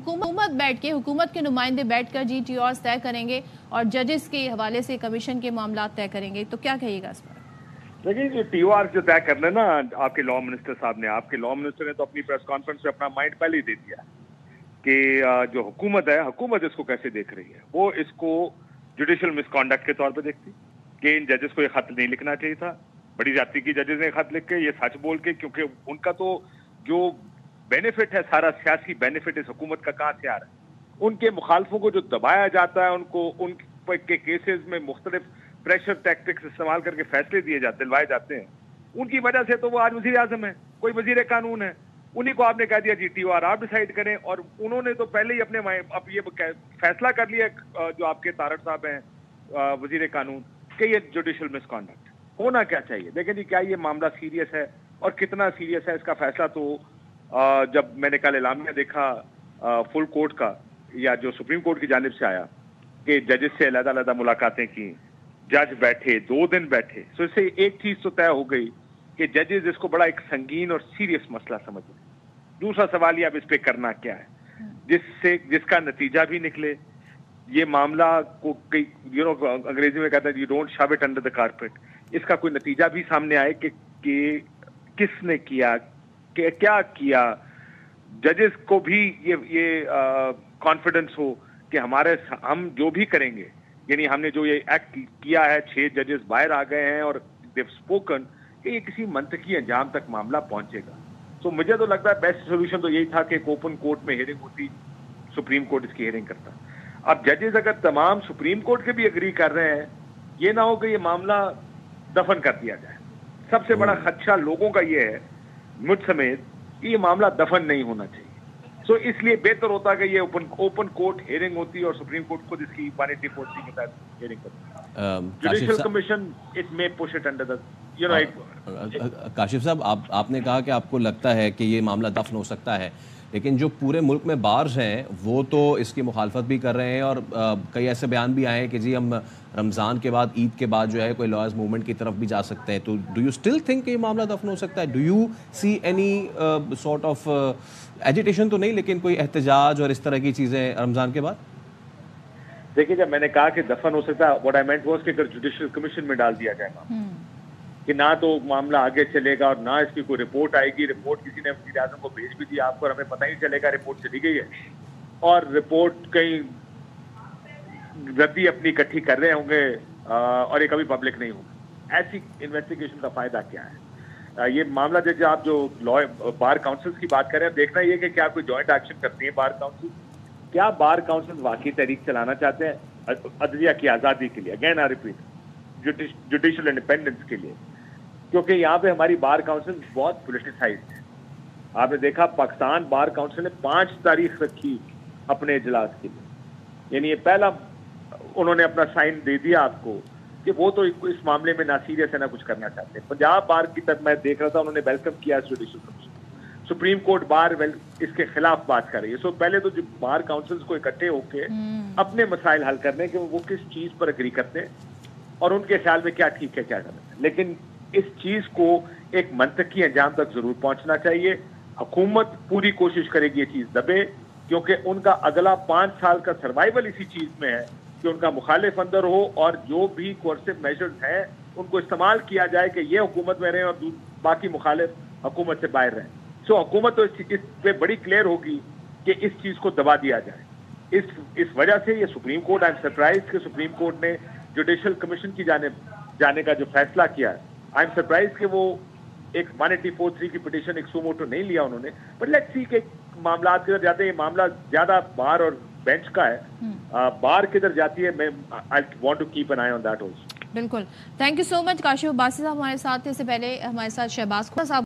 हुकूमत बैठ के, हुकूमत के नुमाइंदे बैठ कर GTOs तय करेंगे और जजेस के हवाले से कमीशन के मामला तय करेंगे, तो क्या कहिएगा इस पर? देखिए, जो TOR जो तय करना ना आपके लॉ मिनिस्टर साहब ने, आपके लॉ मिनिस्टर ने तो अपनी प्रेस कॉन्फ्रेंस में अपना माइंड पहले ही दे दिया कि जो हुकूमत है, हुकूमत इसको कैसे देख रही है। वो इसको जुडिशियल मिसकॉन्डक्ट के तौर पे देखती कि इन जजेस को ये खत नहीं लिखना चाहिए था। बड़ी जाति की जजेस ने खत लिख के ये सच बोल के, क्योंकि उनका तो जो बेनिफिट है, सारा सियासी बेनिफिट इस हुकूमत का कहाँ से आ रहा है। उनके मुखालफों को जो दबाया जाता है, उनको उनके केसेस में मुख्तलिफ प्रेशर टैक्टिक्स इस्तेमाल करके फैसले दिलवाए जाते हैं, उनकी वजह से तो वो आज वजीर आजम है, कोई वजीर कानून है। उन्हीं को आपने कह दिया GTOR आप डिसाइड करें, और उन्होंने तो पहले ही अब ये फैसला कर लिया, जो आपके तारड़ साहब हैं वजीर कानून, कि ये जुडिशियल मिसकॉन्डक्ट होना क्या चाहिए। देखें जी, क्या ये मामला सीरियस है और कितना सीरियस है, इसका फैसला तो जब मैंने कल एलामिया देखा फुल कोर्ट का, या जो सुप्रीम कोर्ट की जानिब से आया कि जजेस से अलग-अलग मुलाकातें की, जज बैठे, 2 दिन बैठे, तो इससे एक चीज तो तय हो गई कि जजेस इसको बड़ा एक संगीन और सीरियस मसला समझ रहे हैं। दूसरा सवाल ये अब इस पे करना क्या है, जिसका नतीजा भी निकले। ये मामला को कई अंग्रेजी में कहता है यू डोंट शव इट अंडर द कारपेट। इसका कोई नतीजा भी सामने आए कि किसने किया, क्या किया, जजेस को भी ये कॉन्फिडेंस हो कि हम जो भी करेंगे, यानी हमने जो ये एक्ट किया है, 6 जजेस बाहर आ गए हैं और देव स्पोकन, कि ये किसी मंतकी अंजाम तक मामला पहुंचेगा। तो मुझे तो लगता है बेस्ट सोल्यूशन तो यही था कि एक ओपन कोर्ट में हियरिंग होती, सुप्रीम कोर्ट इसकी हियरिंग करता। अब जजेस अगर तमाम सुप्रीम कोर्ट के भी एग्री कर रहे हैं, ये ना हो कि ये मामला दफन कर दिया जाए। सबसे बड़ा खदशा लोगों का ये है, मुझ समेत, कि ये मामला दफन नहीं होना चाहिए। सो इसलिए बेहतर होता कि ये ओपन कोर्ट हियरिंग होती और सुप्रीम कोर्ट खुद इसकी 184 के तहत हियरिंग करती। Judicial commission it may push it under the Kashif साहब, आपने कहा कि आपको लगता है कि ये मामला दफन हो सकता है, लेकिन जो पूरे मुल्क में बार्स हैं वो तो इसकी मुखालफत भी कर रहे हैं, और कई ऐसे बयान भी आए हैं कि जी हम रमज़ान के बाद, ईद के बाद जो है कोई लॉयर्स मूवमेंट की तरफ भी जा सकते हैं। तो डू यू स्टिल थिंक ये मामला दफन हो सकता है? Do you see any sort of agitation, तो नहीं, लेकिन कोई एहतजाज और इस तरह की चीज़ें रमज़ान के बाद? देखिए, जब मैंने कहा कि दफन हो सकता है, व्हाट आई मेंट वाज कि अगर जुडिशियल कमीशन में डाल दिया जाएगा कि ना तो मामला आगे चलेगा और ना इसकी कोई रिपोर्ट आएगी। रिपोर्ट किसी ने वज़ीर आज़म को भेज भी दिया आपको, और हमें पता ही चलेगा रिपोर्ट चली गई है, और रिपोर्ट कहीं रद्दी अपनी इकट्ठी कर रहे होंगे और ये कभी पब्लिक नहीं होगी। ऐसी इन्वेस्टिगेशन का फायदा क्या है? ये मामला जैसे आप जो बार काउंसिल्स की बात कर रहे हैं, देखना ये कि क्या कोई जॉइंट एक्शन करती है बार काउंसिल, क्या बार काउंसिल वाकई तहरीक चलाना चाहते हैं अदलिया की आज़ादी के लिए, again I repeat, judicial independence के लिए, क्योंकि यहाँ पे हमारी बार काउंसिल बहुत पोलिटिसाइज्ड है। आपने देखा पाकिस्तान बार काउंसिल ने 5 तारीख रखी अपने इजलास के लिए, यानी ये पहला उन्होंने अपना साइन दे दिया आपको कि वो तो इस मामले में ना सीरियस है ना कुछ करना चाहते हैं। पंजाब बार की तक मैं देख रहा था, उन्होंने वेलकम किया judicial commission. Supreme court bar इसके खिलाफ बात कर रही है। सो पहले तो जो बार काउंसिल्स को इकट्ठे होके अपने मसाइल हल करने के वो किस चीज पर एग्री करते हैं और उनके ख्याल में क्या ठीक है क्या गलत है। लेकिन इस चीज को एक मंतकी अंजाम तक जरूर पहुंचना चाहिए। हुकूमत पूरी कोशिश करेगी ये चीज दबे, क्योंकि उनका अगला 5 साल का सर्वाइवल इसी चीज में है कि उनका मुखालिफ अंदर हो और जो भी कोर्सिव मेजर्स हैं उनको इस्तेमाल किया जाए कि ये हुकूमत में रहें और बाकी मुखालिफ हुकूमत से बाहर रहें। सो हुकूमत तो इस पे बड़ी क्लियर होगी कि इस चीज को दबा दिया जाए। इस वजह से ये supreme court, I am surprise कि सुप्रीम कोर्ट ने जुडिशियल कमीशन की जाने का जो फैसला किया है, आई एम सरप्राइज कि वो एक 184(3) की पिटीशन एक सुमोटो नहीं लिया उन्होंने। बट लेट्स सी के मामला किधर जाते हैं। ये मामला ज्यादा बार और बेंच का है, बार किधर जाती है, मैं I want to keep an eye on that also. बिल्कुल, thank you so much Kashif Abbasi साहब हमारे साथ थे। इससे पहले हमारे साथ शहबाज साहब